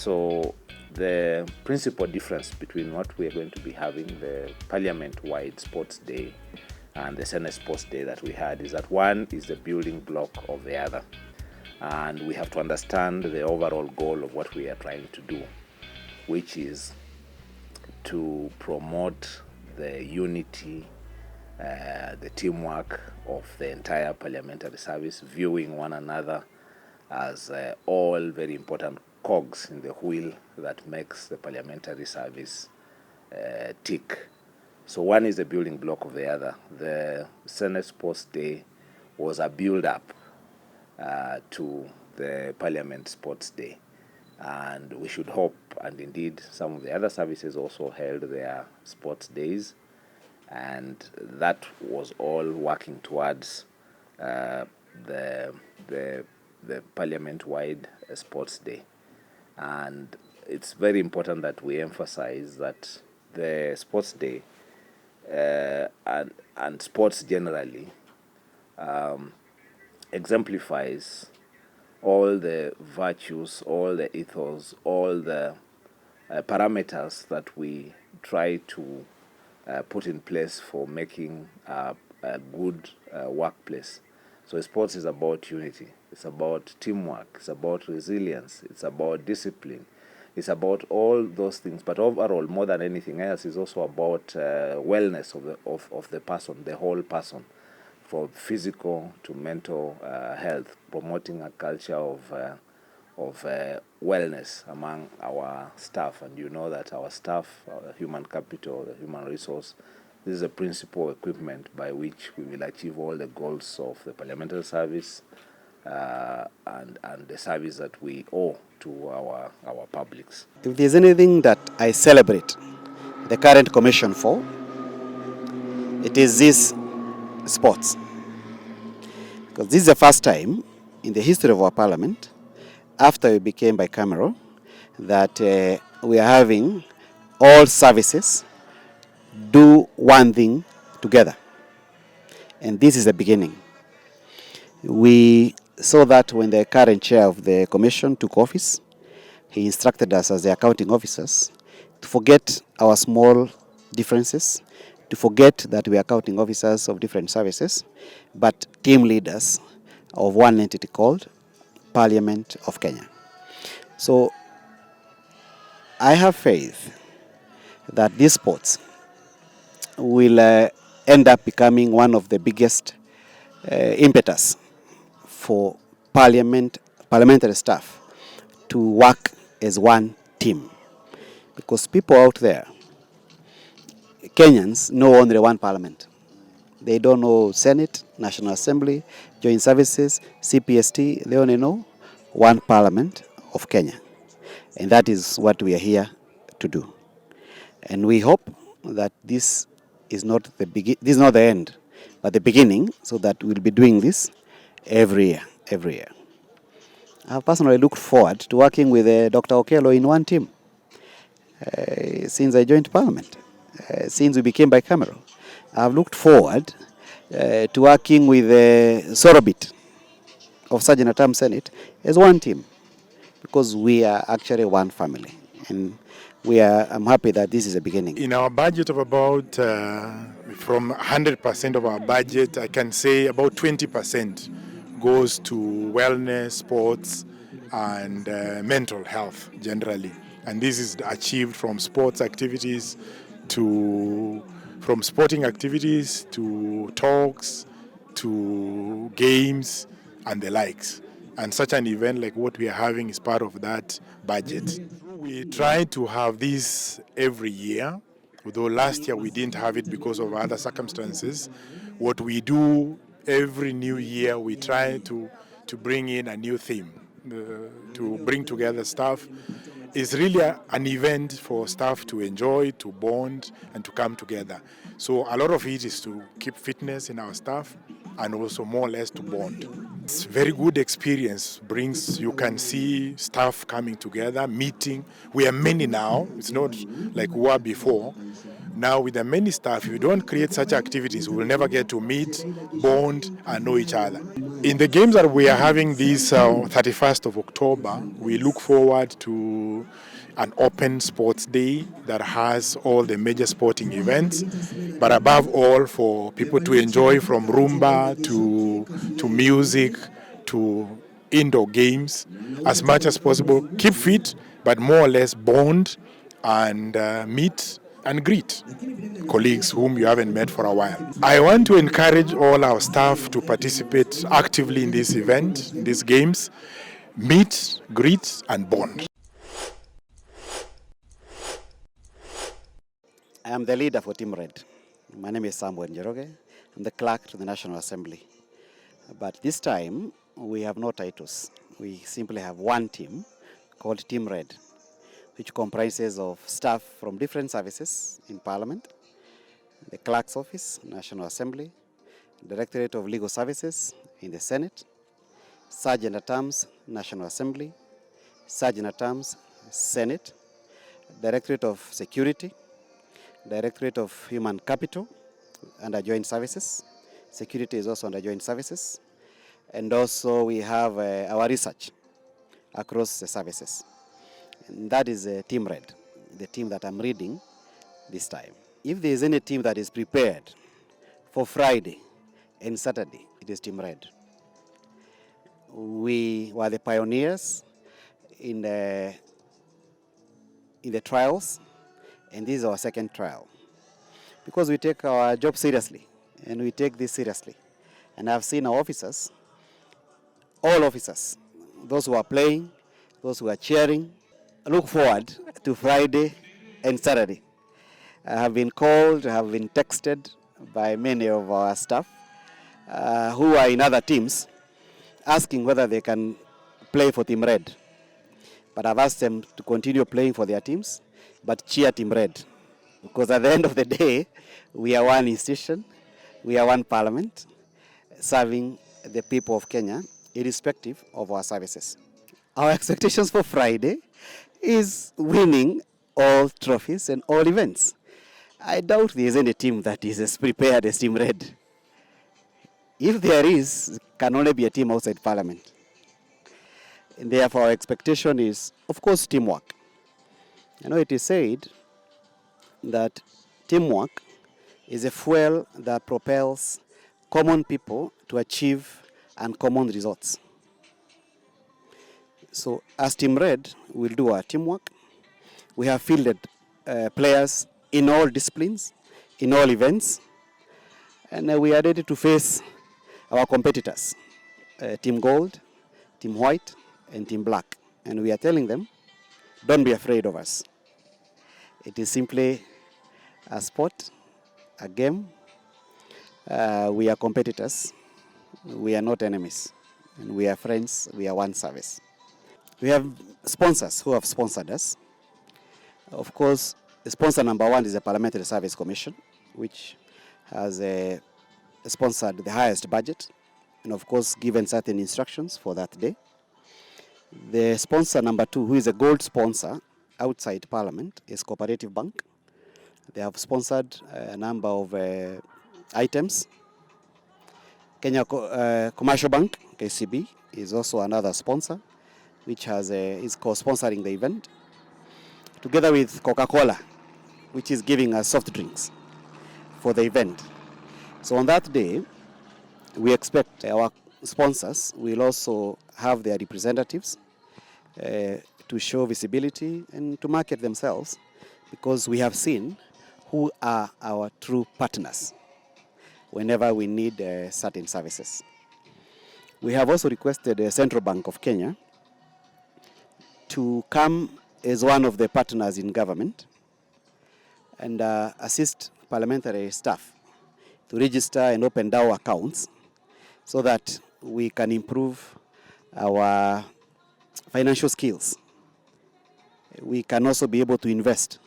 So the principal difference between what we are going to be having, the Parliament-wide Sports Day and the Senate Sports Day that we had, is that one is the building block of the other. And we have to understand the overall goal of what we are trying to do, which is to promote the unity, the teamwork of the entire parliamentary service, viewing one another as all very important cogs in the wheel that makes the parliamentary service tick. So one is the building block of the other. The Senate Sports Day was a build-up to the Parliament Sports Day. And we should hope, and indeed some of the other services also held their sports days, and that was all working towards the Parliament-wide Sports Day. And it's very important that we emphasize that the Sports Day and sports generally exemplifies all the virtues, all the ethos, all the parameters that we try to put in place for making a good workplace. So sports is about unity, it's about teamwork, it's about resilience, it's about discipline, it's about all those things. But overall, more than anything else, is also about wellness of the person, the whole person, from physical to mental health, promoting a culture of wellness among our staff. And you know that our staff, our human capital, the human resource, this is a principal equipment by which we will achieve all the goals of the parliamentary service and the service that we owe to our publics. If there's anything that I celebrate the current commission for, it is this sports. Because this is the first time in the history of our parliament, after we became bicameral, that we are having all services do one thing together. And this is the beginning. We saw that when the current chair of the commission took office, he instructed us as the accounting officers to forget our small differences, to forget that we are accounting officers of different services, but team leaders of one entity called Parliament of Kenya. So I have faith that these sports will end up becoming one of the biggest impetus for parliamentary staff to work as one team. Because people out there, Kenyans, know only one parliament. They don't know Senate, National Assembly, Joint Services, CPST. They only know one parliament of Kenya. And that is what we are here to do. And we hope that this is not the end, but the beginning, so that we'll be doing this every year. I have personally looked forward to working with Dr. Okello in one team since I joined Parliament, since we became bicameral. I've looked forward to working with Sorobit of Sergeant at Arms Senate as one team, because we are actually one family. And I'm happy that this is a beginning. In our budget of about, from 100% of our budget, I can say about 20% goes to wellness, sports, and mental health generally. And this is achieved from sports activities from sporting activities to talks, to games, and the likes. And such an event like what we are having is part of that budget. We try to have this every year, although last year we didn't have it because of other circumstances. What we do every new year, we try to bring in a new theme, to bring together staff. It's really an event for staff to enjoy, to bond, and to come together. So a lot of it is to keep fitness in our staff and also more or less to bond. It's a very good experience. You can see staff coming together, meeting. We are many now. It's not like we were before. Now with the many staff, if you don't create such activities, we will never get to meet, bond, and know each other. In the games that we are having this 31st of October, we look forward to an open sports day that has all the major sporting events, but above all for people to enjoy, from rumba to music to indoor games as much as possible. Keep fit, but more or less bond and meet and greet colleagues whom you haven't met for a while. I want to encourage all our staff to participate actively in this event, in these games, meet, greet, and bond. I am the leader for Team Red. My name is Samuel Njoroge. I'm the clerk to the National Assembly. But this time, we have no titles. We simply have one team called Team Red, which comprises of staff from different services in Parliament, the Clerk's Office, National Assembly, Directorate of Legal Services in the Senate, Sergeant at Arms, National Assembly, Sergeant at Arms, Senate, Directorate of Security, Directorate of Human Capital under Joint Services. Security is also under Joint Services. And also we have our research across the services. And that is Team Red, the team that I'm leading this time. If there is any team that is prepared for Friday and Saturday, it is Team Red. We were the pioneers in the trials, and this is our second trial. Because we take our job seriously, and we take this seriously. And I've seen our officers, all officers, those who are playing, those who are cheering, look forward to Friday and Saturday. I have been called, I have been texted by many of our staff who are in other teams, asking whether they can play for Team Red. But I've asked them to continue playing for their teams, but cheer Team Red. Because at the end of the day, we are one institution, we are one parliament, serving the people of Kenya, irrespective of our services. Our expectations for Friday is winning all trophies and all events. I doubt there is any team that is as prepared as Team Red. If there is, it can only be a team outside Parliament. And therefore, our expectation is, of course, teamwork. You know, it is said that teamwork is a fuel that propels common people to achieve uncommon results. So, as Team Red, we'll do our teamwork. We have fielded players in all disciplines, in all events, and we are ready to face our competitors, Team Gold, Team White, and Team Black. And we are telling them, don't be afraid of us. It is simply a sport, a game. We are competitors. We are not enemies. And we are friends. We are one service. We have sponsors who have sponsored us. Of course, the sponsor number one is the Parliamentary Service Commission, which has sponsored the highest budget and, of course, given certain instructions for that day. The sponsor number two, who is a gold sponsor outside Parliament, is Cooperative Bank. They have sponsored a number of items. Kenya Commercial Bank, KCB, is also another sponsor, which is co-sponsoring the event, together with Coca-Cola, which is giving us soft drinks for the event. So on that day, we expect our sponsors will also have their representatives to show visibility and to market themselves, because we have seen who are our true partners whenever we need certain services. We have also requested the Central Bank of Kenya to come as one of the partners in government and assist parliamentary staff to register and open DAO accounts so that we can improve our financial skills. We can also be able to invest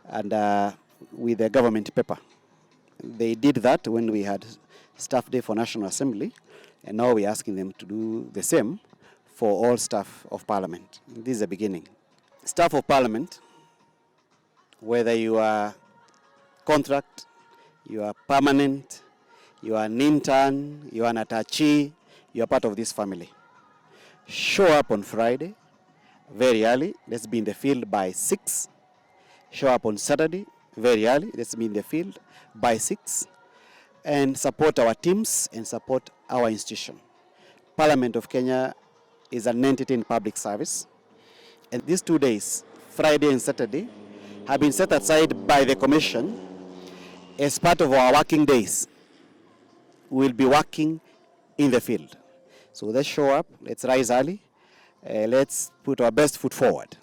and with the government paper. They did that when we had Staff Day for National Assembly, and now we're asking them to do the same for all staff of Parliament. This is the beginning. Staff of Parliament, whether you are contract, you are permanent, you are an intern, you are an attaché, you are part of this family. Show up on Friday very early. Let's be in the field by 6. Show up on Saturday very early. Let's be in the field by 6. And support our teams and support our institution. Parliament of Kenya is an entity in public service. And these 2 days, Friday and Saturday, have been set aside by the Commission as part of our working days. We'll be working in the field. So let's show up, let's rise early, let's put our best foot forward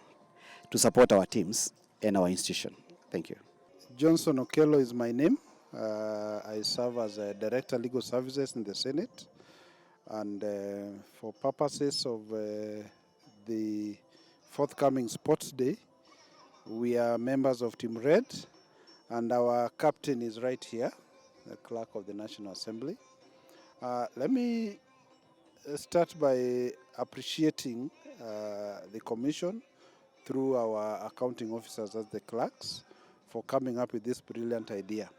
to support our teams and our institution. Thank you. Johnson Okello is my name. I serve as a Director Legal Services in the Senate. And for purposes of the forthcoming Sports Day, we are members of Team Red, and our captain is right here, the Clerk of the National Assembly. Let me start by appreciating the Commission through our accounting officers as the clerks for coming up with this brilliant idea.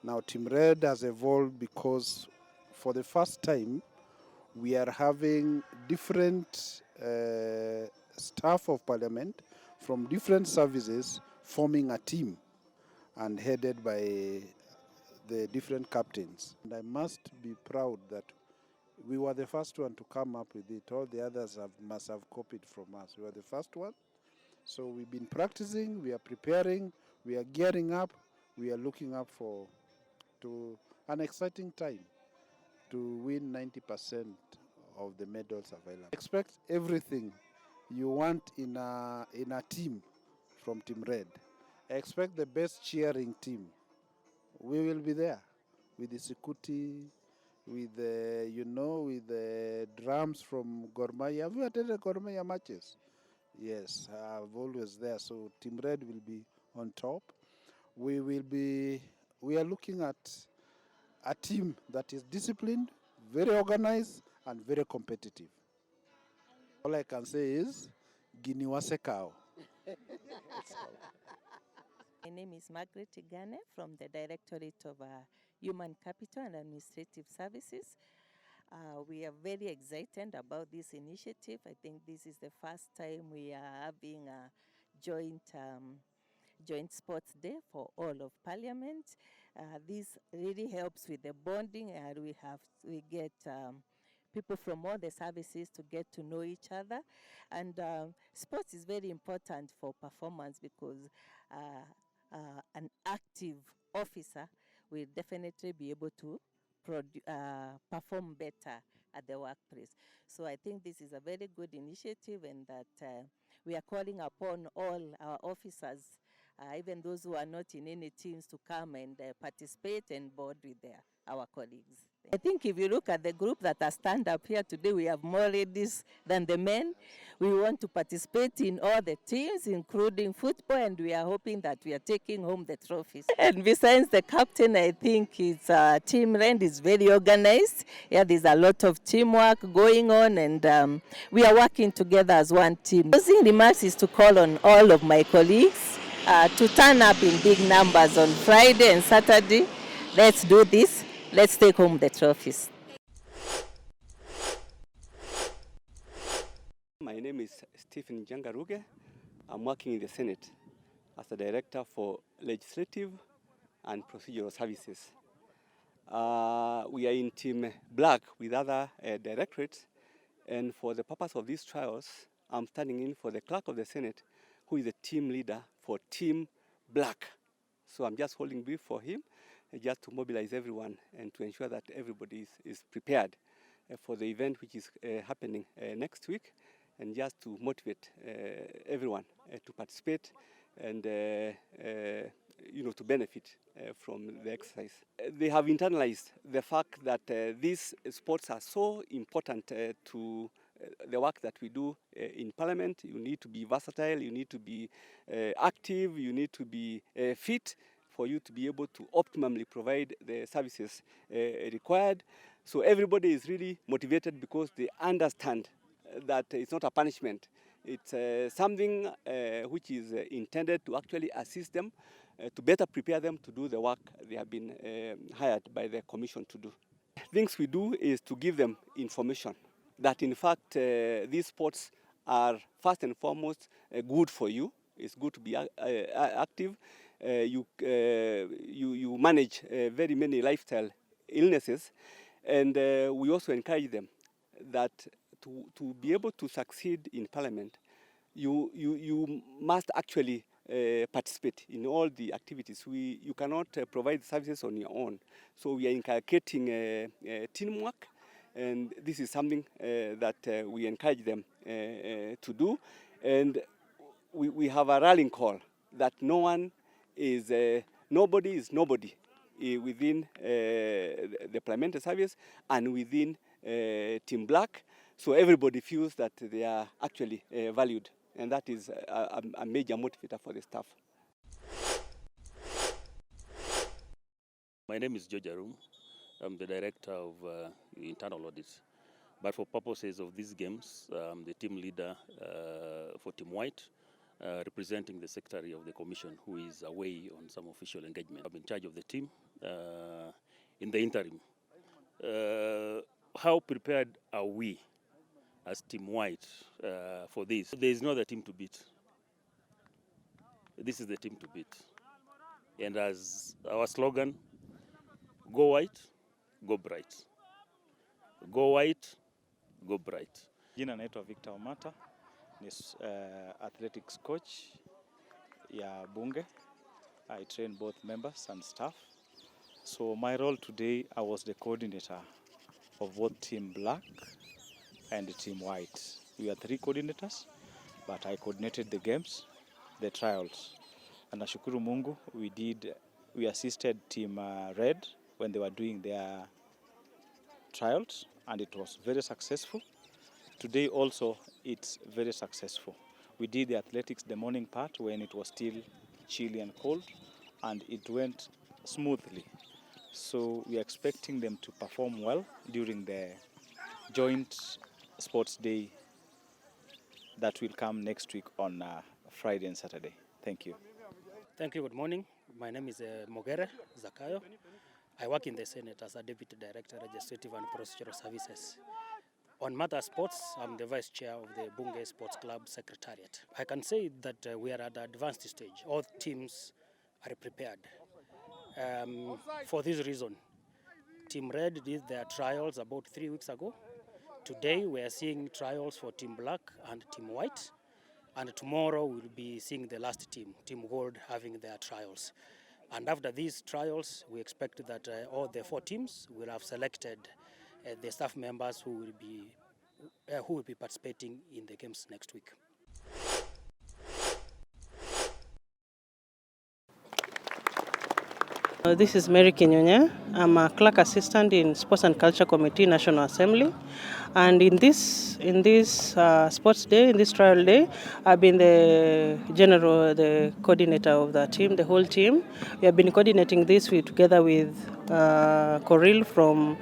Now, Team Red has evolved because for the first time, we are having different staff of Parliament from different services forming a team and headed by the different captains. And I must be proud that we were the first one to come up with it. All the others must have copied from us. We were the first one. So we've been practicing, we are preparing, we are gearing up, we are looking up to an exciting time to win 90% of the medals available. Expect everything you want in a team from Team Red. Expect the best cheering team. We will be there with the security, with the drums from Gor Mahia. Have you attended Gor Mahia matches? Yes, I'm always there. So Team Red will be on top. We are looking at a team that is disciplined, very organized, and very competitive. All I can say is, Giniwase Kao. My name is Margaret Igane from the Directorate of Human Capital and Administrative Services. We are very excited about this initiative. I think this is the first time we are having a joint sports day for all of Parliament. This really helps with the bonding, and we get people from all the services to get to know each other. And sports is very important for performance because an active officer will definitely be able to perform better at the workplace. So I think this is a very good initiative, and that we are calling upon all our officers, even those who are not in any teams, to come and participate and board with our colleagues. I think if you look at the group that are stand up here today, we have more ladies than the men. We want to participate in all the teams, including football, and we are hoping that we are taking home the trophies. And besides the captain, I think his team Red is very organized. Yeah, there's a lot of teamwork going on, and we are working together as one team. Closing remarks is to call on all of my colleagues to turn up in big numbers on Friday and Saturday. Let's do this. Let's take home the trophies. My name is Stephen Jangaruge. I'm working in the Senate as the Director for Legislative and Procedural Services. We are in Team Black with other directorates, and for the purpose of these trials, I'm standing in for the Clerk of the Senate, who is the team leader for Team Black. So I'm just holding brief for him, just to mobilize everyone and to ensure that everybody is prepared for the event which is happening next week, and just to motivate everyone to participate and to benefit from the exercise. They have internalized the fact that these sports are so important to the work that we do in Parliament. You need to be versatile, you need to be active, you need to be fit for you to be able to optimally provide the services required. So everybody is really motivated because they understand that it's not a punishment. It's something which is intended to actually assist them, to better prepare them to do the work they have been hired by the Commission to do. Things we do is to give them information that in fact these sports are first and foremost good for you. It's good to be active. You manage very many lifestyle illnesses, and we also encourage them that to be able to succeed in Parliament, you must actually participate in all the activities. You cannot provide services on your own. So we are inculcating teamwork, and this is something that we encourage them to do. And we have a rallying call that nobody is nobody within the Parliamentary service and within Team Black. So everybody feels that they are actually valued, and that is a major motivator for the staff. My name is George Arum. I'm the Director of Internal Audit. But for purposes of these games, I'm the team leader for Team White, representing the Secretary of the Commission, who is away on some official engagement. I'm in charge of the team in the interim. How prepared are we as Team White for this? There is no other team to beat. This is the team to beat. And as our slogan, go white, go bright. Go white, go bright. Jina naitwa Victor Omata, ni athletics coach ya Bunge. I train both members and staff. So my role today, I was the coordinator of both Team Black and Team White. We are 3 coordinators, but I coordinated the games, the trials. And nashukuru Mungu, we assisted Team Red when they were doing their trials, and it was very successful. Today also, it's very successful. We did the athletics, the morning part, when it was still chilly and cold, and it went smoothly. So we are expecting them to perform well during the joint sports day that will come next week on Friday and Saturday. Thank you. Thank you. Good morning. My name is Mogere Zakayo. I work in the Senate as a Deputy Director, Legislative and Procedural Services. On Matter Sports, I'm the Vice Chair of the Bunge Sports Club Secretariat. I can say that we are at an advanced stage. All teams are prepared. For this reason, Team Red did their trials about 3 weeks ago. Today we are seeing trials for Team Black and Team White. And tomorrow we'll be seeing the last team, Team Gold, having their trials. And after these trials, we expect that all the 4 teams will have selected the staff members who will be participating in the games next week. This is Mary Kinyonya. I'm a clerk assistant in Sports and Culture Committee, National Assembly. And in this sports day, in this trial day, I've been the coordinator of the team, the whole team. We have been coordinating this together with Coril from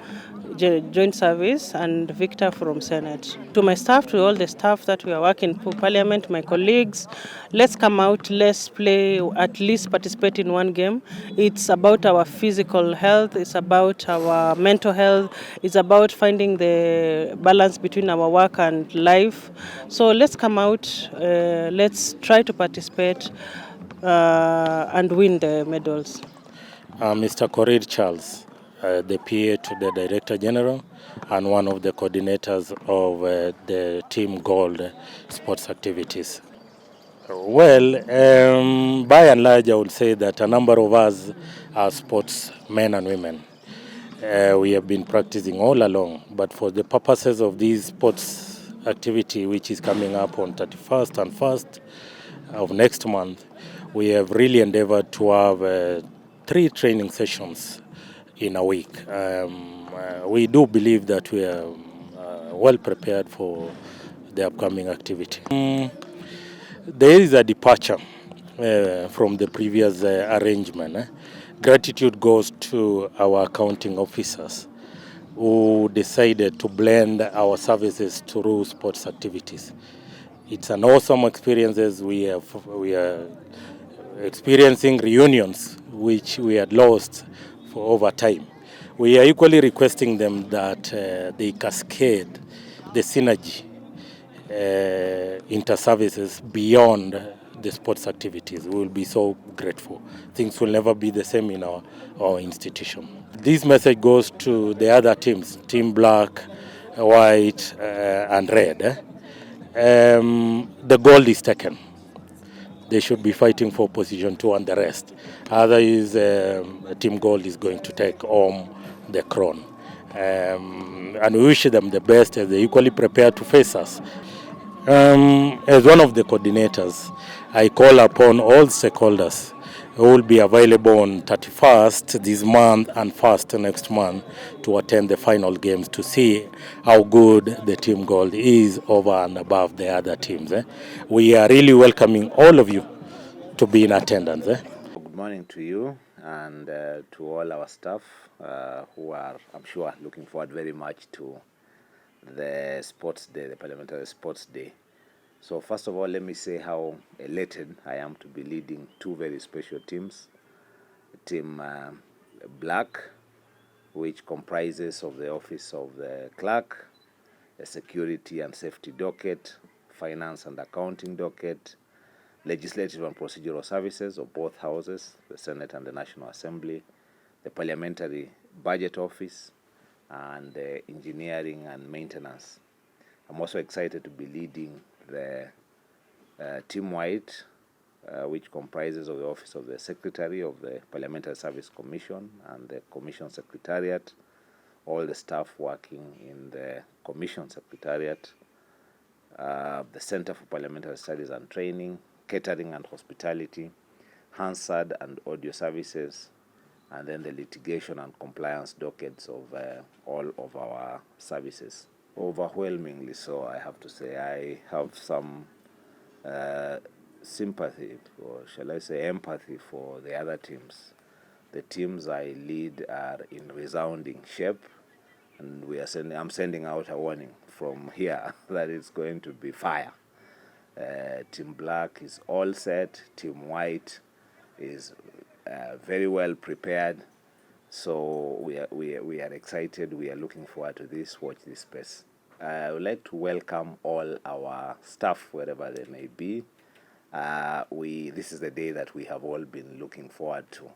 Joint Service and Victor from Senate. To my staff, to all the staff that we are working for Parliament, my colleagues, let's come out, let's play, at least participate in one game. It's about our physical health, it's about our mental health, it's about finding the balance between our work and life. So let's come out, let's try to participate and win the medals. Mr. Korir Charles, the PA to the Director General and one of the coordinators of the Team Gold sports activities. Well, by and large, I would say that a number of us are sportsmen and women. We have been practicing all along, but for the purposes of this sports activity, which is coming up on 31st and 1st of next month, we have really endeavored to have 3 training sessions in a week. We do believe that we are well prepared for the upcoming activity. There is a departure from the previous arrangement. Gratitude goes to our accounting officers who decided to blend our services through sports activities. It's an awesome experience. We are experiencing reunions which we had lost for over time. We are equally requesting them that they cascade the synergy inter-services beyond the sports activities. We will be so grateful. Things will never be the same in our institution. This message goes to the other teams, Team Black, White, and Red. The gold is taken. They should be fighting for position 2 and the rest. Otherwise, Team Gold is going to take home the crown. And we wish them the best as they equally prepare to face us. As one of the coordinators, I call upon all stakeholders who will be available on 31st this month and 1st next month to attend the final games to see how good the Team Gold is over and above the other teams. We are really welcoming all of you to be in attendance. Good morning to you and to all our staff who are, I'm sure, looking forward very much to the sports day, the Parliamentary Sports Day. So first of all, let me say how elated I am to be leading two very special teams. Team Black, which comprises of the Office of the Clerk, the Security and Safety Docket, Finance and Accounting Docket, Legislative and Procedural Services of both houses, the Senate and the National Assembly, the Parliamentary Budget Office, and the Engineering and Maintenance. I'm also excited to be leading the Team White, which comprises of the Office of the Secretary of the Parliamentary Service Commission and the Commission Secretariat, all the staff working in the Commission Secretariat, the Center for Parliamentary Studies and Training, Catering and Hospitality, Hansard and Audio Services, and then the litigation and compliance dockets of all of our services. Overwhelmingly so, I have to say. I have some sympathy, or shall I say empathy, for the other teams. The teams I lead are in resounding shape, and I'm sending out a warning from here that it's going to be fire. Team Black is all set. Team White is very well prepared. So we are excited. We are looking forward to this. Watch this space. I would like to welcome all our staff wherever they may be. This is the day that we have all been looking forward to.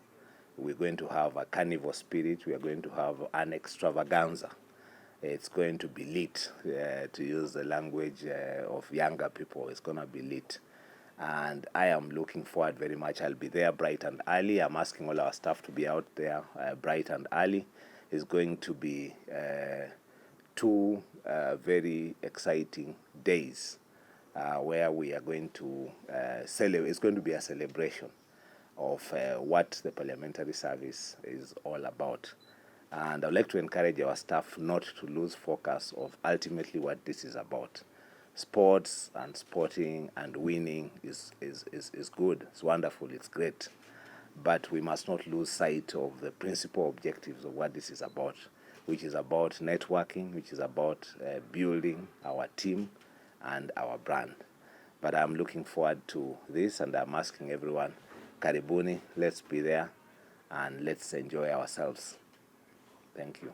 We're going to have a carnival spirit. We are going to have an extravaganza. It's going to be lit, to use the language of younger people. It's going to be lit. And I am looking forward very much. I'll be there bright and early. I'm asking all our staff to be out there bright and early. It's going to be two very exciting days where we are going to celebrate. It's going to be a celebration of what the parliamentary service is all about. And I'd like to encourage our staff not to lose focus of ultimately what this is about. Sports and sporting and winning is good. It's wonderful. It's great. But we must not lose sight of the principal objectives of what this is about, which is about networking, which is about building our team and our brand. But I'm looking forward to this, and I'm asking everyone, karibuni, let's be there and let's enjoy ourselves. Thank you.